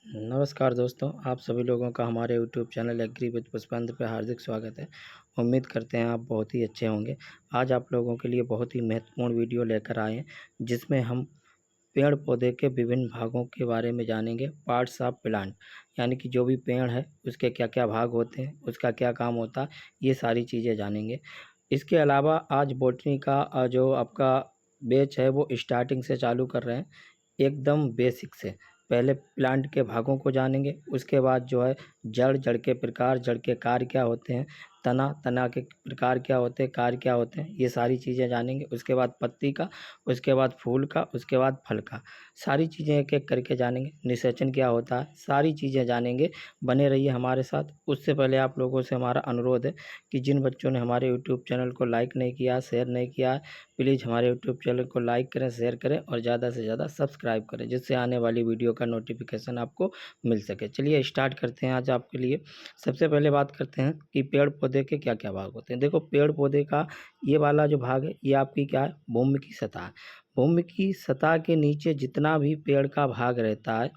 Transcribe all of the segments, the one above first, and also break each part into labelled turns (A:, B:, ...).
A: नमस्कार दोस्तों, आप सभी लोगों का हमारे YouTube channel agri with Pushpendra पे हार्दिक स्वागत है। उम्मीद करते हैं आप बहुत ही अच्छे होंगे। आज आप लोगों के लिए बहुत ही महत्वपूर्ण वीडियो लेकर आए हैं, जिसमें हम पेड़ पौधे के विभिन्न भागों के बारे में जानेंगे। पार्ट्स ऑफ प्लांट, यानी कि जो भी पेड़ है उसके क्या क्या भाग होते हैं, उसका क्या काम होता है, ये सारी चीज़ें जानेंगे। इसके अलावा आज बॉटनी का जो आपका बैच है वो स्टार्टिंग से चालू कर रहे हैं, एकदम बेसिक से। पहले प्लांट के भागों को जानेंगे, उसके बाद जो है जड़ के प्रकार, जड़ के कार्य क्या होते हैं, तना के प्रकार क्या होते हैं, कार्य क्या होते हैं, ये सारी चीज़ें जानेंगे। उसके बाद पत्ती का, उसके बाद फूल का, उसके बाद फल का, सारी चीज़ें एक एक करके जानेंगे। निषेचन क्या होता है, सारी चीज़ें जानेंगे। बने रहिए हमारे साथ। उससे पहले आप लोगों से हमारा अनुरोध है कि जिन बच्चों ने हमारे यूट्यूब चैनल को लाइक नहीं किया, शेयर नहीं किया, प्लीज़ हमारे यूट्यूब चैनल को लाइक करें, शेयर करें और ज़्यादा से ज़्यादा सब्सक्राइब करें, जिससे आने वाली वीडियो का नोटिफिकेशन आपको मिल सके। चलिए स्टार्ट करते हैं आज आपके लिए। सबसे पहले बात करते हैं कि पेड़ पौधे के क्या क्या भाग होते हैं। देखो, पेड़ पौधे का ये वाला जो भाग है ये आपकी क्या है, भूमि की सतह है। भूमि की सतह के नीचे जितना भी पेड़ का भाग रहता है,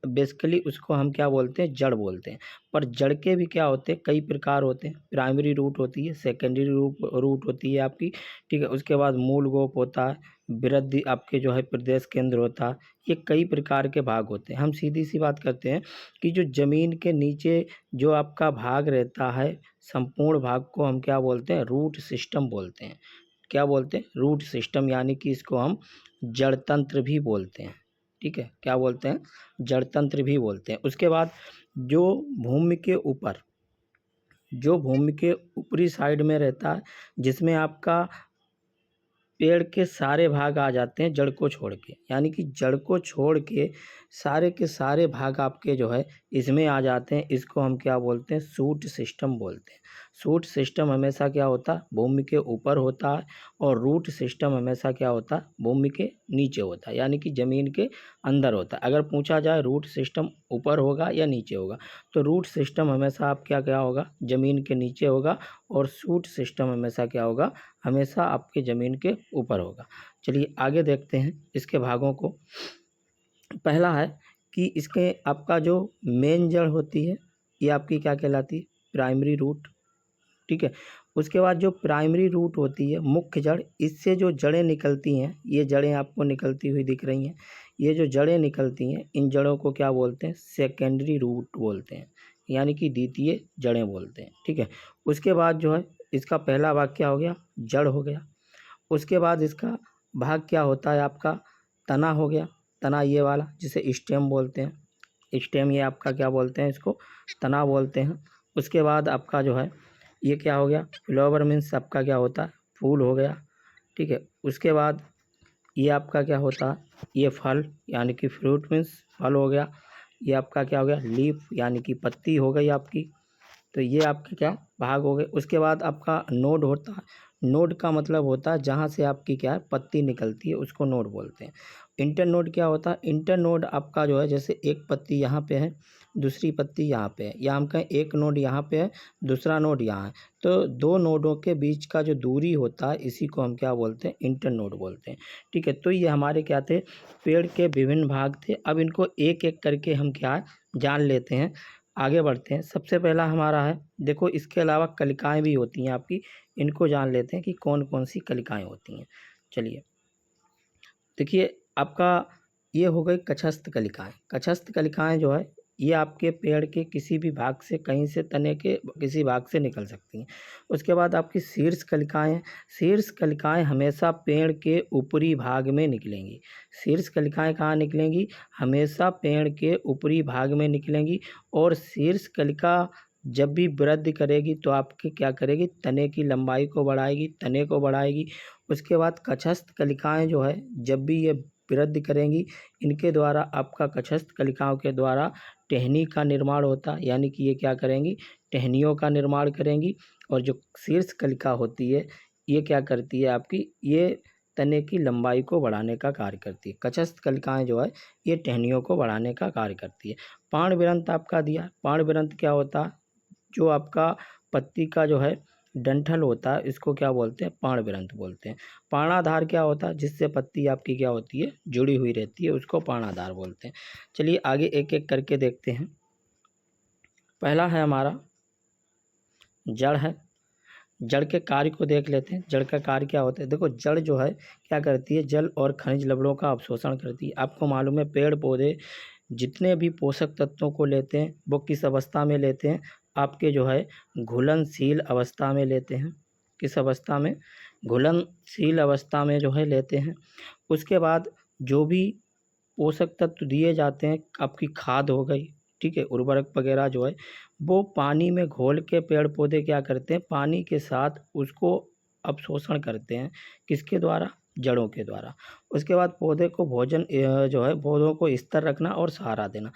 A: बेसिकली उसको हम क्या बोलते हैं, जड़ बोलते हैं। पर जड़ के भी क्या होते हैं, कई प्रकार होते हैं। प्राइमरी रूट होती है, सेकेंडरी रूट होती है आपकी, ठीक है। उसके बाद मूल गोप होता है, वृद्धि आपके जो है प्रदेश केंद्र होता है। ये कई प्रकार के भाग होते हैं। हम सीधी सी बात करते हैं कि जो ज़मीन के नीचे जो आपका भाग रहता है, संपूर्ण भाग को हम क्या बोलते हैं, रूट सिस्टम बोलते हैं। क्या बोलते हैं, रूट सिस्टम, यानी कि इसको हम जड़ तंत्र भी बोलते हैं, ठीक है। क्या बोलते हैं, जड़ तंत्र भी बोलते हैं। उसके बाद जो भूमि के ऊपर, जो भूमि के ऊपरी साइड में रहता है, जिसमें आपका पेड़ के सारे भाग आ जाते हैं जड़ को छोड़ के, यानी कि जड़ को छोड़ के सारे भाग आपके जो है इसमें आ जाते हैं। इसको हम क्या बोलते हैं, सूट सिस्टम बोलते हैं। सूट सिस्टम हमेशा क्या होता है, भूमि के ऊपर होता है, और रूट सिस्टम हमेशा क्या होता है, भूमि के नीचे होता है, यानी कि ज़मीन के अंदर होता है। अगर पूछा जाए रूट सिस्टम ऊपर होगा या नीचे होगा, तो रूट सिस्टम हमेशा आप क्या क्या होगा, ज़मीन के नीचे होगा, और सूट सिस्टम हमेशा क्या होगा, हमेशा आपके ज़मीन के ऊपर होगा। चलिए आगे देखते हैं इसके भागों को। पहला है कि इसके आपका जो मेन जड़ होती है ये आपकी क्या कहलाती है, प्राइमरी रूट, ठीक है। उसके बाद जो प्राइमरी रूट होती है, मुख्य जड़, इससे जो जड़ें निकलती हैं, ये जड़ें आपको निकलती हुई दिख रही हैं, ये जो जड़ें निकलती हैं, इन जड़ों को क्या बोलते हैं, सेकेंडरी रूट बोलते हैं, यानी कि द्वितीय जड़ें बोलते हैं, ठीक है। उसके बाद जो है इसका पहला भाग क्या हो गया, जड़ हो गया। उसके बाद इसका भाग क्या होता है आपका, तना हो गया। तना ये वाला जिसे स्टेम बोलते हैं, स्टेम ये आपका क्या बोलते हैं, इसको तना बोलते हैं। उसके बाद आपका जो है ये क्या हो गया, फ्लावर मीन्स आपका क्या होता है, फूल हो गया, ठीक है। उसके बाद ये आपका क्या होता है, ये फल, यानी कि फ्रूट मीन्स फल हो गया। ये आपका क्या हो गया, लीफ, यानी कि पत्ती हो गई आपकी। तो ये आपके क्या भाग हो गए। उसके बाद आपका नोड होता है। नोड का मतलब होता है जहाँ से आपकी क्या है, पत्ती निकलती है, उसको नोड बोलते हैं। इंटर नोड क्या होता है, इंटर नोड आपका जो है, जैसे एक पत्ती यहाँ पे है, दूसरी पत्ती यहाँ पे है, या हम कहें एक नोड यहाँ पे है, दूसरा नोड यहाँ है, तो दो नोडों के बीच का जो दूरी होता है, इसी को हम क्या बोलते हैं, इंटर नोड बोलते हैं, ठीक है। तो ये हमारे क्या थे, पेड़ के विभिन्न भाग थे। अब इनको एक एक करके हम क्या जान लेते हैं, आगे बढ़ते हैं। सबसे पहला हमारा है, देखो इसके अलावा कलिकाएं भी होती हैं आपकी, इनको जान लेते हैं कि कौन कौन सी कलिकाएं होती हैं। चलिए देखिए, आपका ये हो गई कछस्थ कलिकाएं। कछस्थ कलिकाएं जो है ये आपके पेड़ के किसी भी भाग से, कहीं से तने के किसी भाग से निकल सकती हैं। उसके बाद आपकी शीर्ष कलिकाएं हैं। शीर्ष कलिकाएं हमेशा पेड़ के ऊपरी भाग में निकलेंगी। शीर्ष कलिकाएं कहाँ निकलेंगी, हमेशा पेड़ के ऊपरी भाग में निकलेंगी। और शीर्ष कलिका जब भी वृद्धि करेगी तो आपकी क्या करेगी, तने की लंबाई को बढ़ाएगी, तने को बढ़ाएगी। उसके बाद कछस्थ कलिकाएं जो है जब भी ये वृद्धि करेंगी, इनके द्वारा आपका कछस्थ कलिकाओं के द्वारा टहनी का निर्माण होता है, यानी कि ये क्या करेंगी, टहनियों का निर्माण करेंगी। और जो शीर्ष कलिका होती है ये क्या करती है आपकी, ये तने की लंबाई को बढ़ाने का कार्य करती है। कछस्थ कलिकाएं जो है ये टहनियों को बढ़ाने का कार्य करती है। पाणविरंत आपका दिया, पाणविरंत क्या होता है, जो आपका पत्ती का जो है डंठल होता है इसको क्या बोलते हैं, पर्णवृंत बोलते हैं। पर्णाधार क्या होता है, जिससे पत्ती आपकी क्या होती है, जुड़ी हुई रहती है, उसको पर्णाधार बोलते हैं। चलिए आगे एक एक करके देखते हैं। पहला है हमारा जड़ है। जड़ के कार्य को देख लेते हैं। जड़ का कार्य क्या होता है, देखो जड़ जो है क्या करती है, जल और खनिज लवणों का अवशोषण करती है। आपको मालूम है पेड़ पौधे जितने भी पोषक तत्वों को लेते हैं वो किस अवस्था में लेते हैं, आपके जो है घुलनशील अवस्था में लेते हैं। किस अवस्था में, घुलनशील अवस्था में जो है लेते हैं। उसके बाद जो भी पोषक तत्व दिए जाते हैं, आपकी खाद हो गई, ठीक है, उर्वरक वगैरह जो है वो पानी में घोल के पेड़ पौधे क्या करते हैं, पानी के साथ उसको अवशोषण करते हैं। किसके द्वारा, जड़ों के द्वारा। उसके बाद पौधे को भोजन जो है पौधों को स्थिर रखना और सहारा देना।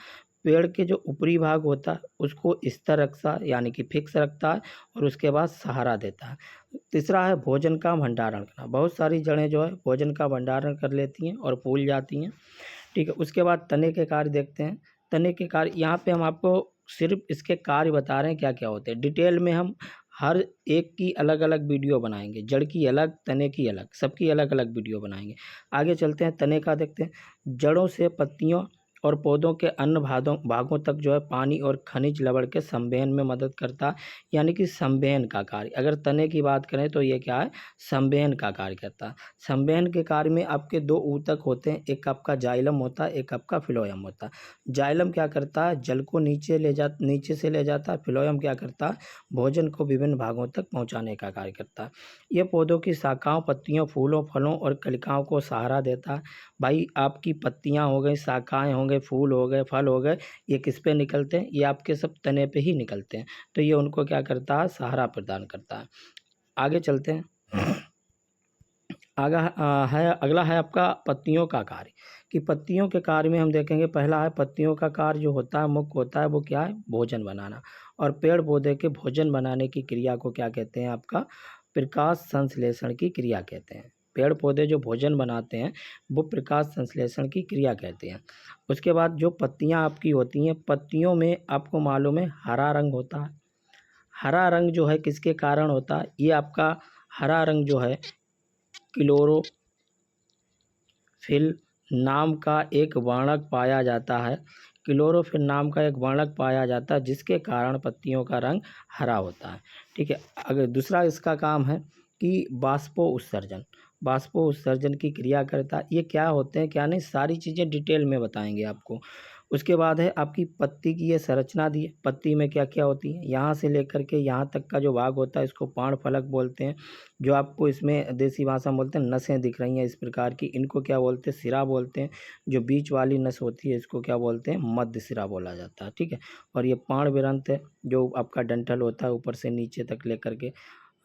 A: पेड़ के जो ऊपरी भाग होता है उसको स्थिर रखता है, यानी कि फिक्स रखता है, और उसके बाद सहारा देता है। तीसरा है भोजन का भंडारण करना। बहुत सारी जड़ें जो है भोजन का भंडारण कर लेती हैं और फूल जाती हैं, ठीक है। उसके बाद तने के कार्य देखते हैं। तने के कार्य, यहाँ पे हम आपको सिर्फ इसके कार्य बता रहे हैं क्या क्या होते हैं। डिटेल में हम हर एक की अलग अलग वीडियो बनाएंगे, जड़ की अलग, तने की अलग, सबकी अलग अलग वीडियो बनाएंगे। आगे चलते हैं, तने का देखते हैं। जड़ों से पत्तियों और पौधों के अन्य भागों तक जो है पानी और खनिज लवण के संवहन में मदद करता है, यानी कि संवहन का कार्य। अगर तने की बात करें तो ये क्या है, संवहन का कार्य करता है। संवहन के कार्य में आपके दो ऊतक होते हैं, एक आपका जाइलम होता है, एक आपका फिलोयम होता है। जाइलम क्या करता है, जल को नीचे से ले जाता है। फिलोयम क्या करता है, भोजन को विभिन्न भागों तक पहुँचाने का कार्य करता है। ये पौधों की शाखाओं, पत्तियों, फूलों, फलों और कलिकाओं को सहारा देता है। भाई आपकी पत्तियां हो गई, शाखाएं हो गए, फूल हो गए, फल हो गए, ये किस पे निकलते हैं, ये आपके सब तने पे ही निकलते हैं। तो ये उनको क्या करता है, सहारा प्रदान करता है। आगे चलते हैं। अगला है आपका पत्तियों का कार्य। कि पत्तियों के कार्य में हम देखेंगे, पहला है पत्तियों का कार्य जो होता है, मुख्य होता है, वो क्या है, भोजन बनाना। और पेड़ पौधे के भोजन बनाने की क्रिया को क्या कहते हैं, आपका प्रकाश संश्लेषण की क्रिया कहते हैं। पेड़ पौधे जो भोजन बनाते हैं वो प्रकाश संश्लेषण की क्रिया कहते हैं। उसके बाद जो पत्तियां आपकी होती हैं, पत्तियों में आपको मालूम है हरा रंग होता है। हरा रंग जो है किसके कारण होता है, ये आपका हरा रंग जो है क्लोरोफिल नाम का एक वर्णक पाया जाता है। क्लोरोफिल नाम का एक वर्णक पाया जाता है जिसके कारण पत्तियों का रंग हरा होता है, ठीक है। अगर दूसरा इसका काम है कि बाष्पो उत्सर्जन। बाष्पो उत्सर्जन की क्रिया करता है। ये क्या होते हैं क्या नहीं, सारी चीज़ें डिटेल में बताएंगे आपको। उसके बाद है आपकी पत्ती की ये संरचना दी है। पत्ती में क्या क्या होती है, यहाँ से लेकर के यहाँ तक का जो भाग होता है इसको पर्णफलक बोलते हैं। जो आपको इसमें देसी भाषा में बोलते हैं नसें दिख रही हैं इस प्रकार की, इनको क्या बोलते हैं, सिरा बोलते हैं। जो बीच वाली नस होती है इसको क्या बोलते हैं, मध्य सिरा बोला जाता है, ठीक है। और ये पर्णवृंत है, जो आपका डंठल होता है ऊपर से नीचे तक लेकर के,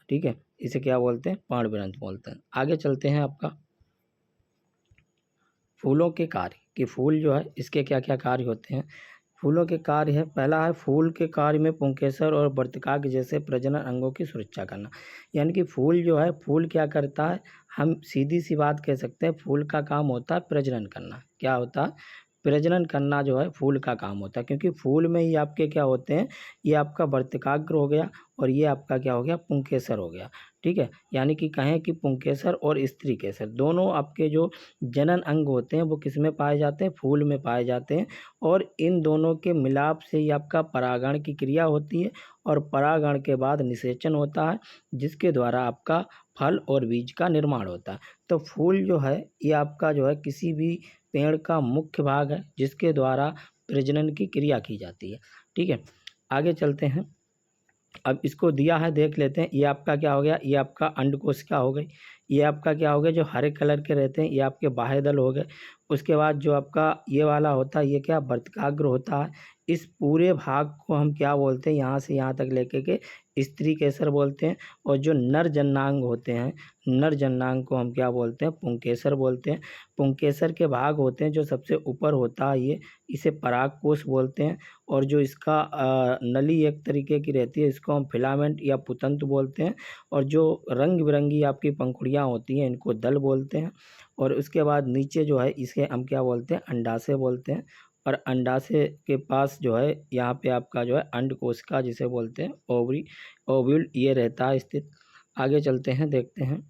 A: ठीक है, इसे क्या बोलते हैं, पर्णवृंत बोलते हैं। आगे चलते हैं, आपका फूलों के कार्य। कि फूल जो है इसके क्या क्या कार्य होते हैं। फूलों के कार्य है, पहला है फूल के कार्य में पुंकेसर और वर्तिकाग्र जैसे प्रजनन अंगों की सुरक्षा करना। यानी कि फूल जो है, फूल क्या करता है, हम सीधी सी बात कह सकते हैं, फूल का काम होता है प्रजनन करना। क्या होता है, प्रजनन करना जो है फूल का काम होता है। क्योंकि फूल में ही आपके क्या होते हैं, ये आपका वर्तिकाग्र हो गया और ये आपका क्या हो गया, पुंकेसर हो गया, ठीक है। यानी कि कहें कि पुंकेसर और स्त्री केसर दोनों आपके जो जनन अंग होते हैं वो किस में पाए जाते हैं, फूल में पाए जाते हैं। और इन दोनों के मिलाप से ही आपका परागण की क्रिया होती है, और परागण के बाद निषेचन होता है, जिसके द्वारा आपका फल और बीज का निर्माण होता है। तो फूल जो है ये आपका जो है किसी भी पेड़ का मुख्य भाग है जिसके द्वारा प्रजनन की क्रिया की जाती है, ठीक है। आगे चलते हैं। अब इसको दिया है, देख लेते हैं। ये आपका क्या हो गया, ये आपका अंडकोशिका हो गई। ये आपका क्या हो गया, जो हरे कलर के रहते हैं ये आपके बाह्य दल हो गए। उसके बाद जो आपका ये वाला होता है, ये क्या, वर्तिकाग्र होता है। इस पूरे भाग को हम क्या बोलते हैं, यहाँ से यहाँ तक लेके के स्त्री केसर बोलते हैं। और जो नर जननांग होते हैं, नर जननांग को हम क्या बोलते हैं, पुंकेसर बोलते हैं। पुंकेसर के भाग होते हैं जो सबसे ऊपर होता है, ये इसे परागकोश बोलते हैं। और जो इसका नली एक तरीके की रहती है, इसको हम फिलामेंट या पुतंत बोलते हैं। और जो रंग बिरंगी आपकी पंखुड़ियाँ होती हैं इनको दल बोलते हैं। और उसके बाद नीचे जो है इसे हम क्या बोलते हैं, अंडाशय बोलते हैं। और अंडाशय के पास जो है यहाँ पे आपका जो है अंड कोशिका जिसे बोलते हैं ओव्यूल ये रहता है स्थित। आगे चलते हैं, देखते हैं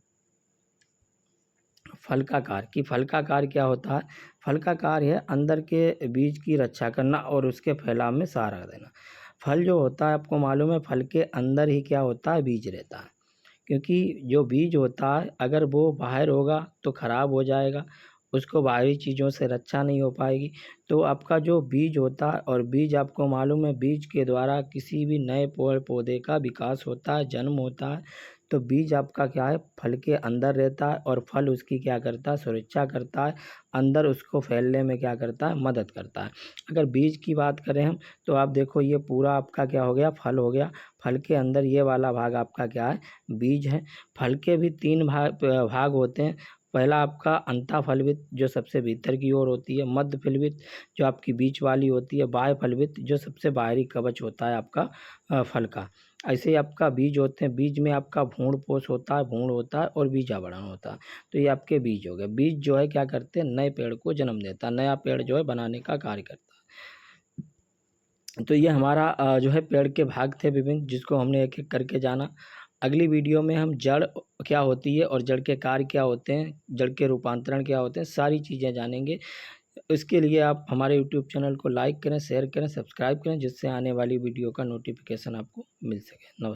A: फलकाकार कि फलकाकार क्या होता है। फलकाकार है अंदर के बीज की रक्षा करना और उसके फैलाव में सहारा देना। फल जो होता है आपको मालूम है, फल के अंदर ही क्या होता है, बीज रहता है। क्योंकि जो बीज होता है अगर वो बाहर होगा तो ख़राब हो जाएगा, उसको बाहरी चीज़ों से रक्षा नहीं हो पाएगी। तो आपका जो बीज होता है, और बीज आपको मालूम है बीज के द्वारा किसी भी नए पौधे का विकास होता है, जन्म होता है। तो बीज आपका क्या है, फल के अंदर रहता है और फल उसकी क्या करता है, सुरक्षा करता है, अंदर उसको फैलने में क्या करता है, मदद करता है। अगर बीज की बात करें हम तो आप देखो ये पूरा आपका क्या हो गया, फल हो गया। फल के अंदर ये वाला भाग आपका क्या है, बीज है। फल के भी 3 भाग होते हैं। पहला आपका अंतःफलवित जो सबसे भीतर की ओर होती है, मध्य फलवित जो आपकी बीच वाली होती है, बाह्य फलवित जो सबसे बाहरी कवच होता है आपका फल का। ऐसे ही आपका बीज होते हैं, बीज में आपका भ्रूणपोष होता है, भ्रूण होता है और बीजावरण होता है। तो ये आपके बीज हो गए। बीज जो है क्या करते हैं, नए पेड़ को जन्म देता है, नया पेड़ जो है बनाने का कार्य करता है। तो ये हमारा जो है पेड़ के भाग थे विभिन्न, जिसको हमने एक एक करके जाना। अगली वीडियो में हम जड़ क्या होती है और जड़ के कार्य क्या होते हैं, जड़ के रूपांतरण क्या होते हैं, सारी चीज़ें जानेंगे। इसके लिए आप हमारे यूट्यूब चैनल को लाइक करें, शेयर करें, सब्सक्राइब करें, जिससे आने वाली वीडियो का नोटिफिकेशन आपको मिल सके। नमस्कार।